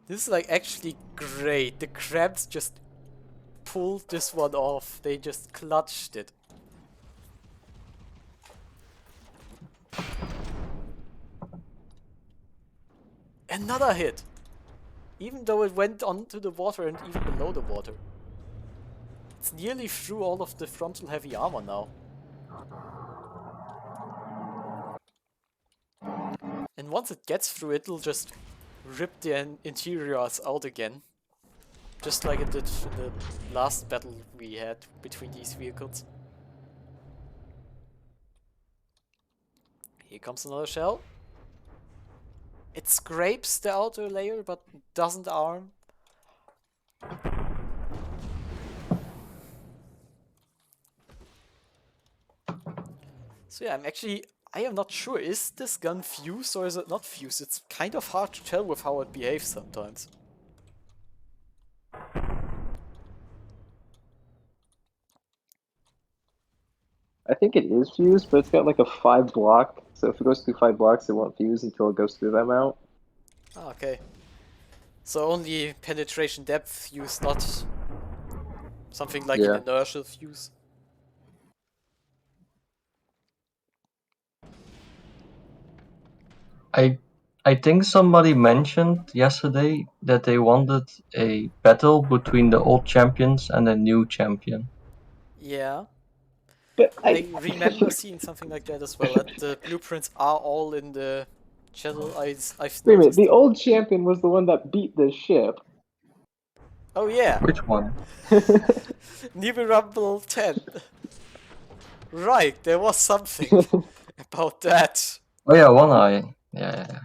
This is like actually great. The crabs just pulled this one off. They just clutched it. Another hit. Even though it went onto the water and even below the water. It's nearly through all of the frontal heavy armor now. And once it gets through, it'll just rip the interiors out again. Just like it did in the last battle we had between these vehicles. Here comes another shell. It scrapes the outer layer, but doesn't arm. So yeah, I am not sure, is this gun fused or is it not fused? It's kind of hard to tell with how it behaves sometimes. I think it is fused, but it's got like a 5 block. So if it goes through 5 blocks, it won't fuse until it goes through that amount. Ah, okay. So only penetration depth fuse, not something like an inertial fuse. I think somebody mentioned yesterday that they wanted a battle between the old champions and the new champion. Yeah. But I remember seeing something like that as well, that the blueprints are all in the channel. I've Wait a minute, noticed the it. old champion was the one that beat the ship. Oh yeah, Which one? Newbee Rumble 10. Right, there was something about that. Oh yeah, One Eye. Yeah.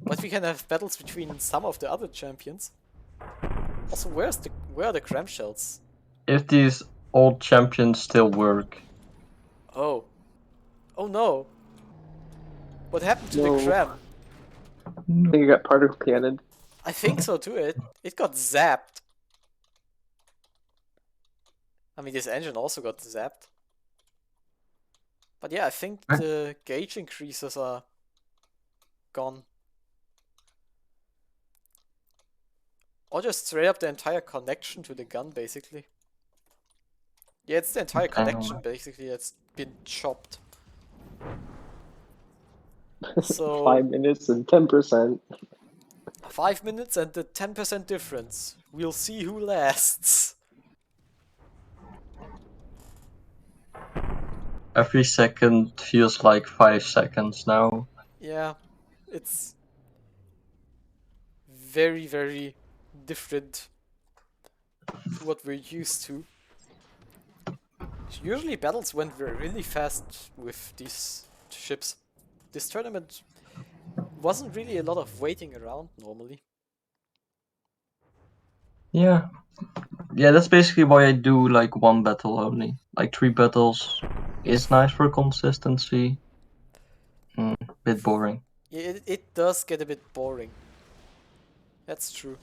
But we can have battles between some of the other champions. Also, where are the cram shells? If these old champions still work. Oh. Oh no. What happened to No. the cram? I think it got particle cannon. I think so too. It got zapped. I mean, this engine also got zapped. But yeah, I think the gauge increases are gone. Or just straight up the entire connection to the gun, basically. Yeah, it's the entire connection, basically, that's been chopped. So 5 minutes and 10%. 5 minutes and the 10% difference. We'll see who lasts. Every second feels like 5 seconds now. Yeah, it's very, very different to what we're used to. Usually battles went really fast with these ships. This tournament wasn't really a lot of waiting around normally. Yeah, that's basically why I do like one battle only. Like 3 battles is nice for consistency. Bit boring. Yeah, it does get a bit boring. That's true.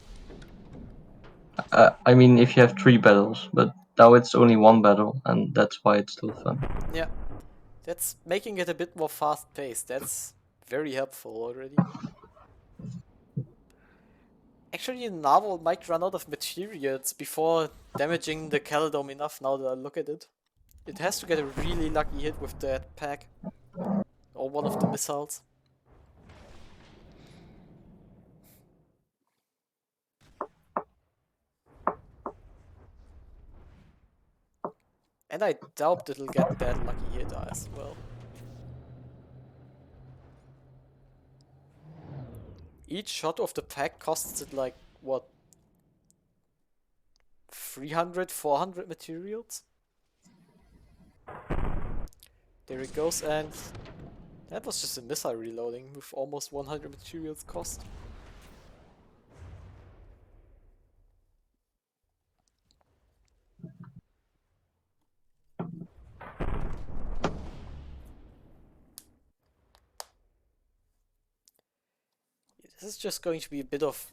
I mean, if you have 3 battles, but now it's only 1 battle, and that's why it's still fun. Yeah, that's making it a bit more fast-paced. That's very helpful already. actually Narwhal might run out of materials before damaging the Caledome enough now that I look at it. It has to get a really lucky hit with that pack. Or one of the missiles. And I doubt it'll get that lucky hit as well. Each shot of the pack costs it like, what? 300, 400 materials? There it goes, and that was just a missile reloading with almost 100 materials cost. This is just going to be a bit of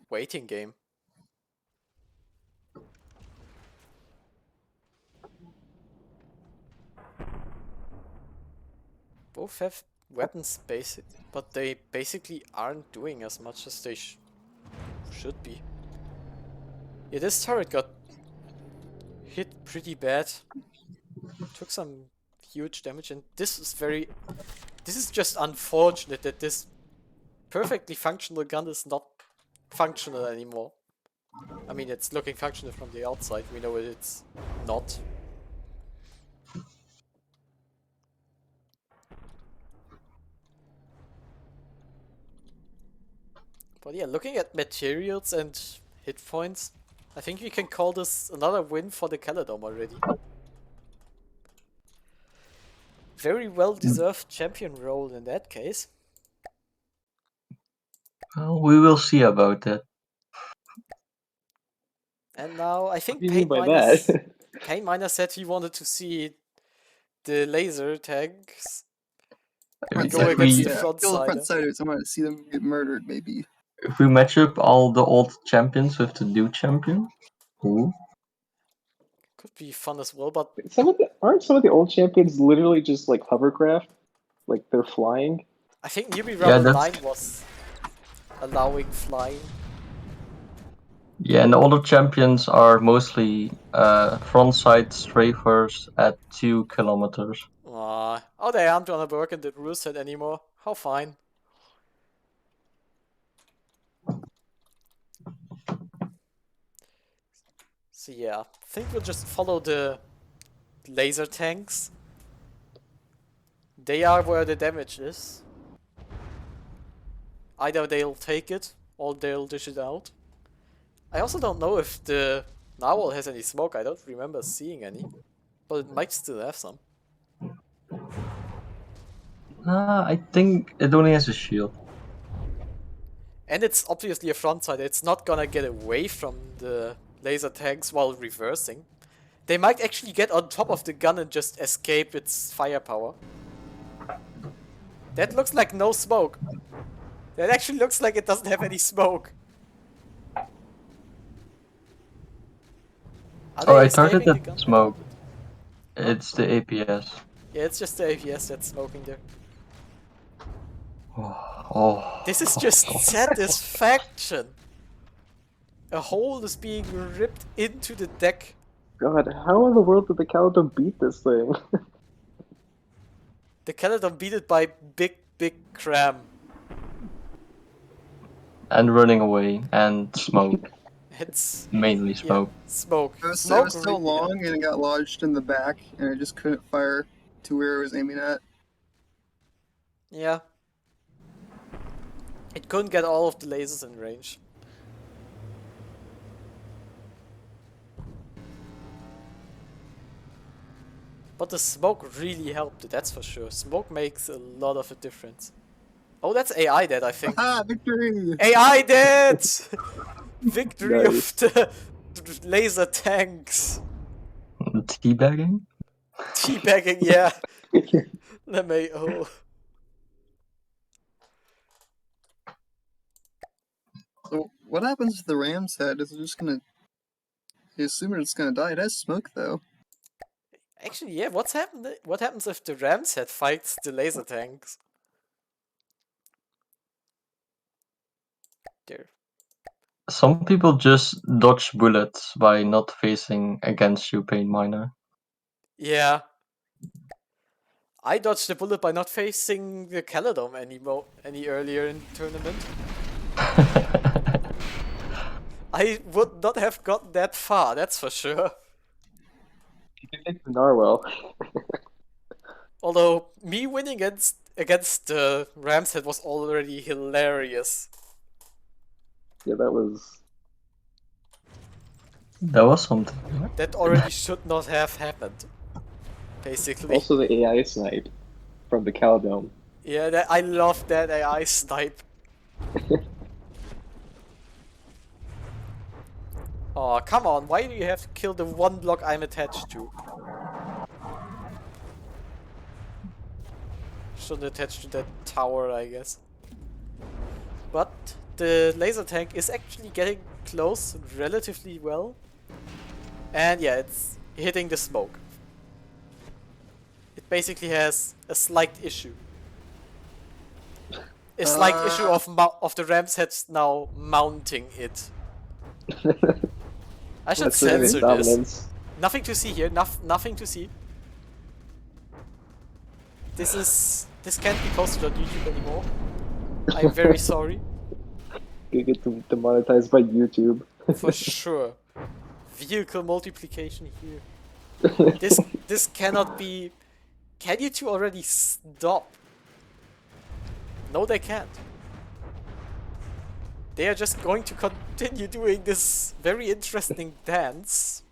waiting game. Both have weapons basic, but they basically aren't doing as much as they should be. Yeah, this turret got hit pretty bad. Took some huge damage, and this is just unfortunate that this perfectly functional gun is not functional anymore. I mean, it's looking functional from the outside, we know it's not. But yeah, looking at materials and hit points, I think we can call this another win for the Caledome already. Very well deserved champion role in that case. Well, we will see about that. And now I think What do you mean by that? Pain Miner said he wanted to see the laser tanks Front go siders, against the yeah. front Kill the front sider. siders. I want to see them get murdered, maybe. If we match up all the old champions with the new champion, ooh. Could be fun as well, but Aren't some of the old champions literally just like hovercraft? Like they're flying? I think Newbee Yeah, Rumble that's- 9 was allowing flying. Yeah, and the older champions are mostly front side strafers at 2 kilometers. Oh, they aren't gonna work in the rule set anymore. How fine. So yeah, I think we'll just follow the laser tanks. They are where the damage is. Either they'll take it, or they'll dish it out. I also don't know if the Narwhal has any smoke. I don't remember seeing any. But it might still have some. I think it only has a shield. And it's obviously a front side. It's not gonna get away from the laser tanks while reversing. They might actually get on top of the gun and just escape its firepower. That looks like no smoke. That actually looks like it doesn't have any smoke. Oh, I escaping targeted the gun? smoke. It's the APS. Yeah, it's just the APS that's smoking there. Oh. This is just satisfaction. A hole is being ripped into the deck. God, how in the world did the Caledon beat this thing? The Caledon beat it by big cram. And running away and smoke. It's Mainly smoke. yeah, smoke. It was Smoke so really- long and it got lodged in the back, and it just couldn't fire to where it was aiming at. Yeah. It couldn't get all of the lasers in range. But the smoke really helped it, that's for sure. Smoke makes a lot of a difference. Oh, that's AI dead, I think. Ah, victory! AI dead! Victory Nice. of the laser tanks. Teabagging? Teabagging, yeah. LMAO. So what happens if the ram's head? Is it just gonna... You assume it's gonna die. It has smoke, though. Actually, yeah, what happens if the ram's head fights the laser tanks? There. Some people just dodge bullets by not facing against you, Pain Miner. Yeah. I dodged the bullet by not facing the Caledon any earlier in the tournament. I would not have got that far, that's for sure. You take the Narwhal. Although me winning against the Ram's Head was already hilarious. Yeah, that was. That was something. That already should not have happened. Basically. Also the AI snipe from the Caledon. Yeah, I love that AI snipe. Oh, come on, why do you have to kill the one block I'm attached to? Shouldn't attach to that tower, I guess. But the laser tank is actually getting close relatively well. And yeah, it's hitting the smoke. It basically has a slight issue. A slight issue of the Ram's heads now mounting it. I should That's the censor this. dominance. Nothing to see here. Nothing to see. This can't be posted on YouTube anymore. I'm very sorry. You get demonetized by YouTube. For sure. Vehicle multiplication here. This cannot be. Can you two already stop? No, they can't. They are just going to continue doing this very interesting dance.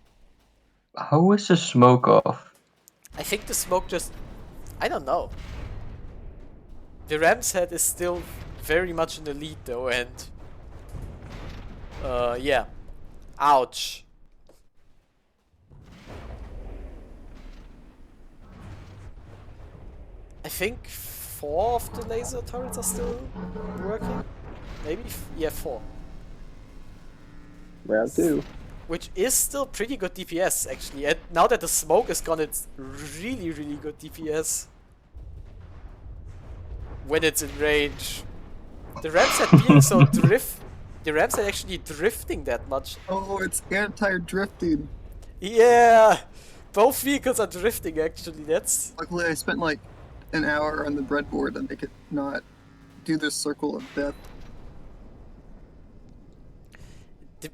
How is the smoke off? I think the smoke just... I don't know. The Ram's head is still very much in the lead though, and... yeah. Ouch. I think 4 of the laser turrets are still working. Maybe, yeah, 4. Round 2. Which is still pretty good DPS, actually. And now that the smoke is gone, it's really, really good DPS. When it's in range. The Ram's head being so the Ram's head actually drifting that much. Oh, it's anti-drifting. Yeah! Both vehicles are drifting, actually. That's... Luckily, I spent like an hour on the breadboard to make it not do this circle of death.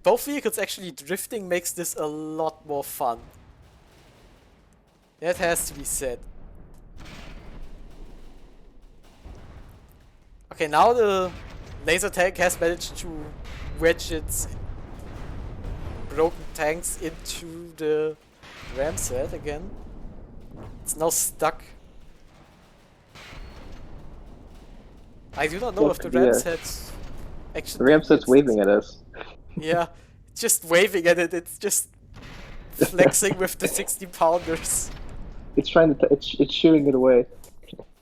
Both vehicles actually drifting makes this a lot more fun. That has to be said. Okay, now the laser tank has managed to wedge its broken tanks into the Ram's head again. It's now stuck. I do not know if the Ram's head actually... The Ram's head's waving at us. Yeah, it's just waving at it, it's just flexing with the 60-pounders. It's trying to. It's shooing it away.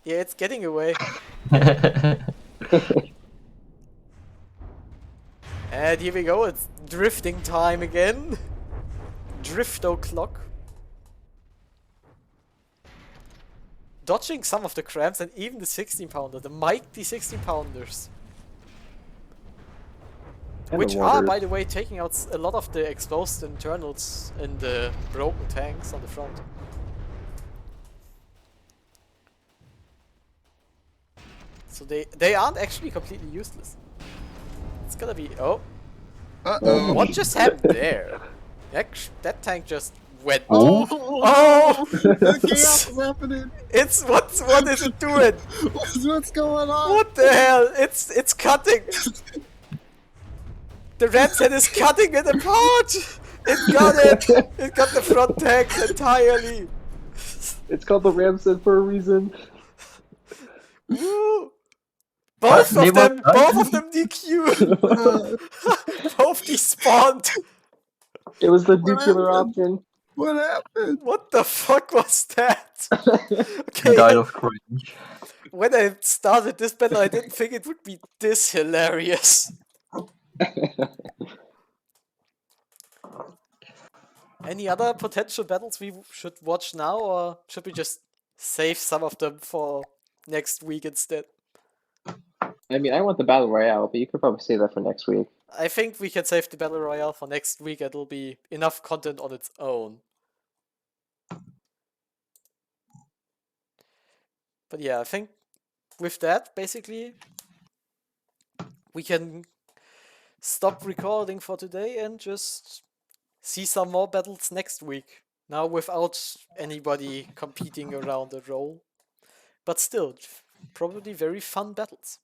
Yeah, it's getting away. And here we go, it's drifting time again. Drift o'clock. Dodging some of the crabs and even the 16-pounder, the mighty 16-pounders. Which are, by the way, taking out a lot of the exposed internals in the broken tanks on the front. So they aren't actually completely useless. It's gonna be... Oh. Uh-oh. What just happened there? That tank just went... Oh! Oh! The chaos is happening! What is it doing? What's going on? What the hell? It's cutting! The Ram's head is cutting it apart! It got it! It got the front tanks entirely! It's called the Ram's head for a reason. Woo! Both of them DQ! Both despawned! It was the nuclear option. What happened? What the fuck was that? Okay, Died of cringe. when I started this battle, I didn't think it would be this hilarious. Any other potential battles we should watch now, or should we just save some of them for next week instead? I mean, I want the battle royale, but you could probably save that for next week. I think we can save the Battle Royale for next week. It'll be enough content on its own. But yeah, I think with that, basically, we can stop recording for today and just see some more battles next week. Now without anybody competing around a role. But still, probably very fun battles.